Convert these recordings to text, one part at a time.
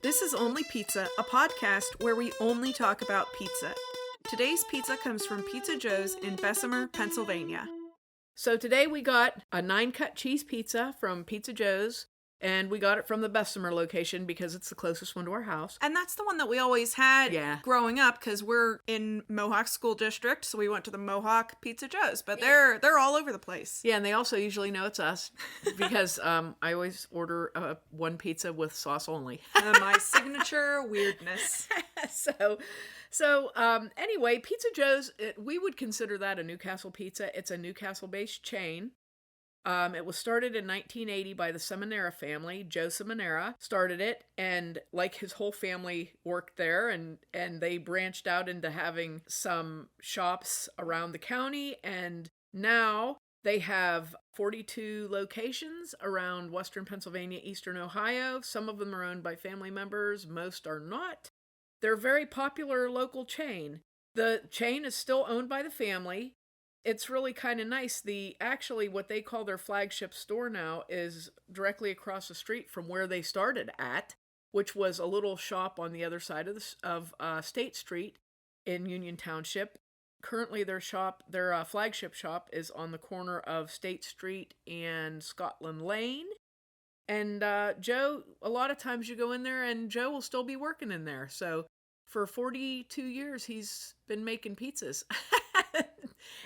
This is Only Pizza, a podcast where we only talk about pizza. Today's pizza comes from Pizza Joe's in Bessemer, Pennsylvania. So today we got a 9-cut cheese pizza from Pizza Joe's, and we got it from the Bessemer location because it's the closest one to our house. And that's the one that we always had Yeah. growing up because we're in Mohawk School District, so we went to the Mohawk Pizza Joe's. But they're all over the place. Yeah, and they also usually know it's us because I always order one pizza with sauce only. My signature weirdness. So anyway, Pizza Joe's, we would consider that a Newcastle pizza. It's a Newcastle-based chain. It was started in 1980 by the Seminara family. Joe Seminara started it, and like his whole family worked there, and they branched out into having some shops around the county, and now they have 42 locations around western Pennsylvania, eastern Ohio. Some of them are owned by family members, most are not. They're a very popular local chain. The chain is still owned by the family. It's really kind of nice. Actually, what they call their flagship store now is directly across the street from where they started at, which was a little shop on the other side of State Street in Union Township. Currently, their flagship shop is on the corner of State Street and Scotland Lane. And Joe, a lot of times you go in there and Joe will still be working in there. So for 42 years, he's been making pizzas.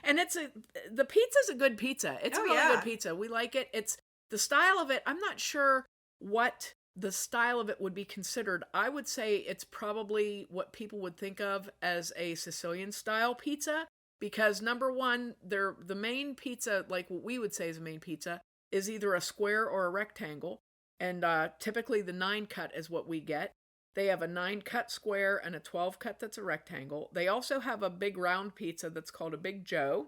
And the pizza's a good pizza. It's a really good pizza. We like it. It's the style of it. I'm not sure what the style of it would be considered. I would say it's probably what people would think of as a Sicilian style pizza, because number one, the main pizza, like what we would say is a main pizza, is either a square or a rectangle. And typically the 9-cut is what we get. They have a 9-cut square and a 12-cut that's a rectangle. They also have a big round pizza that's called a Big Joe.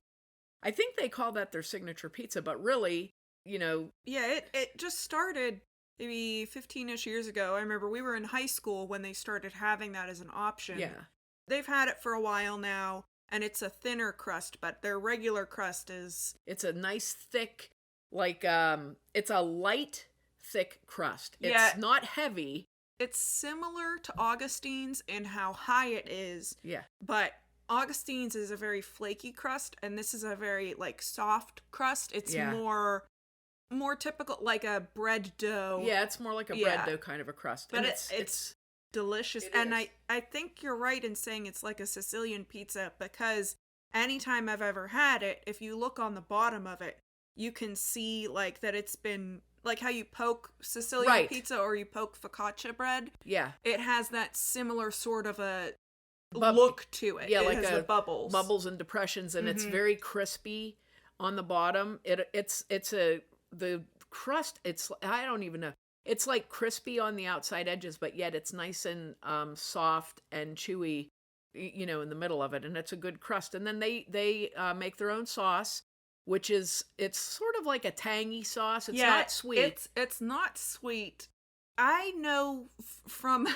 I think they call that their signature pizza, but really, Yeah, it just started maybe 15-ish years ago. I remember we were in high school when they started having that as an option. Yeah. They've had it for a while now, and it's a thinner crust, but their regular crust is... It's a nice thick, it's a light, thick crust. It's not heavy. It's similar to Augustine's in how high it is. Yeah. But Augustine's is a very flaky crust, and this is a very, soft crust. It's more typical, like a bread dough. Yeah, it's more like a bread dough kind of a crust. But it's delicious. And I think you're right in saying it's like a Sicilian pizza, because anytime I've ever had it, if you look on the bottom of it, you can see, that it's been... Like how you poke Sicilian pizza or you poke focaccia bread. Yeah. It has that similar sort of a look to it. Yeah, it like has the bubbles. Bubbles and depressions, and it's very crispy on the bottom. The crust, I don't even know. It's like crispy on the outside edges, but yet it's nice and soft and chewy, in the middle of it, and it's a good crust. And then they make their own sauce, which it's sort of like a tangy sauce. It's not sweet. It's not sweet. I know from,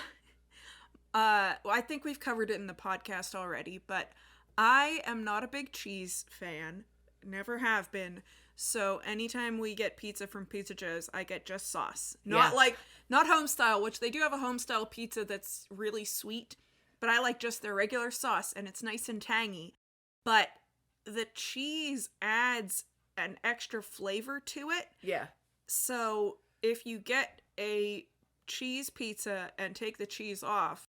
I think we've covered it in the podcast already, but I am not a big cheese fan. Never have been. So anytime we get pizza from Pizza Joe's, I get just sauce. Not home style, which they do have a home style pizza that's really sweet, but I like just their regular sauce, and it's nice and tangy. But the cheese adds an extra flavor to it. Yeah. So if you get a cheese pizza and take the cheese off,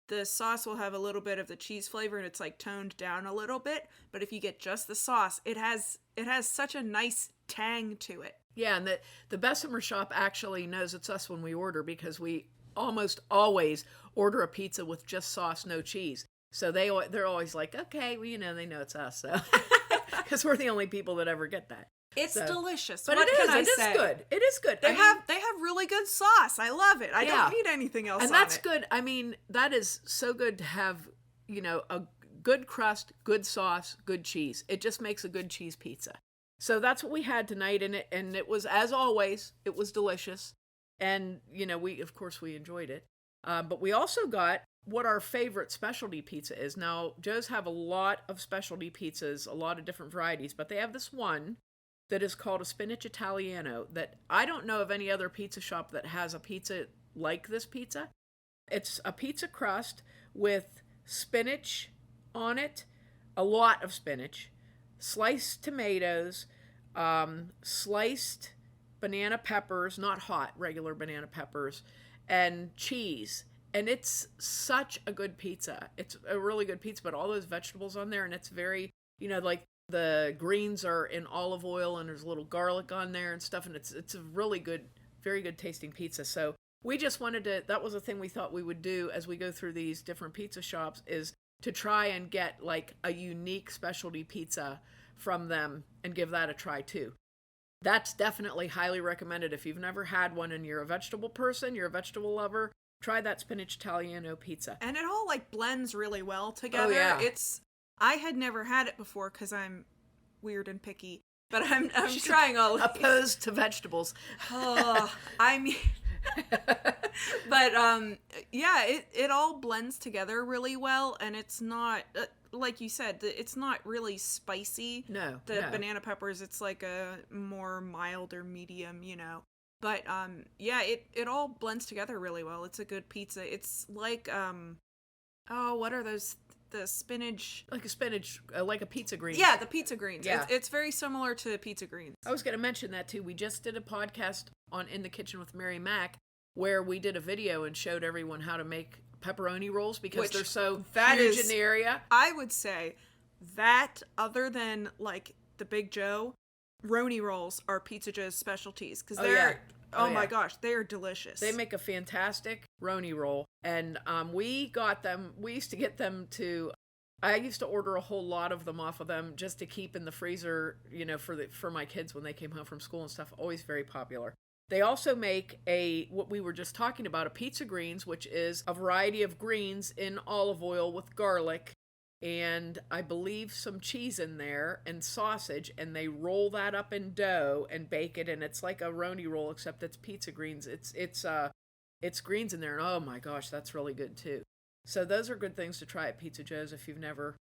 the sauce will have a little bit of the cheese flavor, and it's toned down a little bit. But if you get just the sauce, it has such a nice tang to it. Yeah, and the Bessemer shop actually knows it's us when we order, because we almost always order a pizza with just sauce, no cheese. So they're always like, okay, well, they know it's us, so because we're the only people that ever get that. It's delicious. But what it can I is say? good. It is good. They have really good sauce. I love it. I don't need anything else. And that's good. I mean, that is so good to have, a good crust, good sauce, good cheese. It just makes a good cheese pizza. So that's what we had tonight, and it was, as always, it was delicious. And we enjoyed it. But we also got what our favorite specialty pizza is. Now, Joe's have a lot of specialty pizzas, a lot of different varieties, but they have this one that is called a Spinach Italiano that I don't know of any other pizza shop that has a pizza like this pizza. It's a pizza crust with spinach on it, a lot of spinach, sliced tomatoes, sliced banana peppers, not hot, regular banana peppers, and cheese. And it's such a good pizza. It's a really good pizza, but all those vegetables on there, and it's very, like the greens are in olive oil and there's a little garlic on there and stuff, and it's a really good, very good tasting pizza. So we just wanted to, that was a thing we thought we would do as we go through these different pizza shops, is to try and get like a unique specialty pizza from them and give that a try too. That's definitely highly recommended. If you've never had one and you're a vegetable person, you're a vegetable lover, try that Spinach Italiano pizza. And it all like blends really well together. Oh, yeah. I had never had it before because I'm weird and picky, but I'm trying all of these. Opposed to vegetables. Oh, I mean, but yeah, it all blends together really well, and it's not like you said, it's not really spicy. No, the no. banana peppers, it's like a more mild or medium, But yeah, it all blends together really well. It's a good pizza. It's like what are those? The spinach, like a spinach, like a pizza green. Yeah, the pizza greens. Yeah. It's very similar to pizza greens. I was going to mention that too. We just did a podcast on In the Kitchen with Mary Mac where we did a video and showed everyone how to make pepperoni rolls because they're so huge in the area. I would say that, other than like the Big Joe, Roni rolls are Pizza Joe's specialties because they're my gosh, they are delicious. They make a fantastic Roni roll, and we used to get them to, I used to order a whole lot of them off of them just to keep in the freezer, for my kids when they came home from school and stuff. Always very popular. They also make what we were just talking about, a pizza greens, which is a variety of greens in olive oil with garlic and I believe some cheese in there and sausage, and they roll that up in dough and bake it, and it's like a Roni roll except it's pizza greens. It's greens in there, and oh my gosh, that's really good too. So those are good things to try at Pizza Joe's if you've never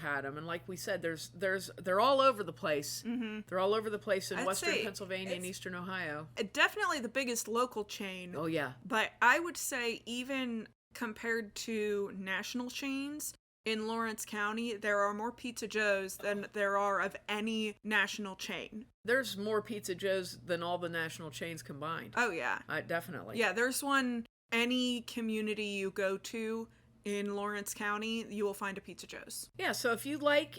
had them. And like we said, they're all over the place. Mm-hmm. They're all over the place in I'd Western say Pennsylvania and Eastern Ohio. Definitely the biggest local chain. Oh yeah. But I would say even compared to national chains, in Lawrence County, there are more Pizza Joe's than there are of any national chain. There's more Pizza Joe's than all the national chains combined. Oh, yeah. Definitely. Yeah, there's one, any community you go to in Lawrence County, you will find a Pizza Joe's. Yeah, so if you like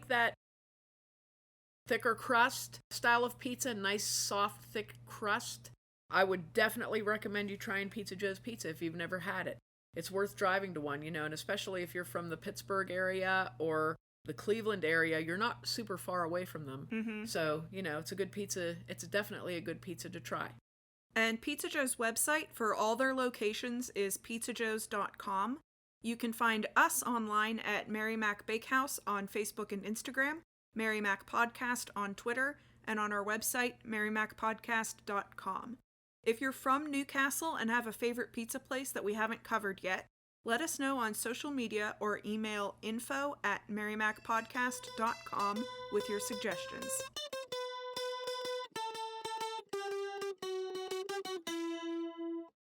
that thicker crust style of pizza, nice, soft, thick crust, I would definitely recommend you trying Pizza Joe's Pizza if you've never had it. It's worth driving to one, and especially if you're from the Pittsburgh area or the Cleveland area, you're not super far away from them. Mm-hmm. So, it's a good pizza. It's definitely a good pizza to try. And Pizza Joe's website for all their locations is pizzajoes.com. You can find us online at Mary Mac Bakehouse on Facebook and Instagram, Mary Mac Podcast on Twitter, and on our website, marymacpodcast.com. If you're from Newcastle and have a favorite pizza place that we haven't covered yet, let us know on social media or email info@marymacpodcast.com with your suggestions.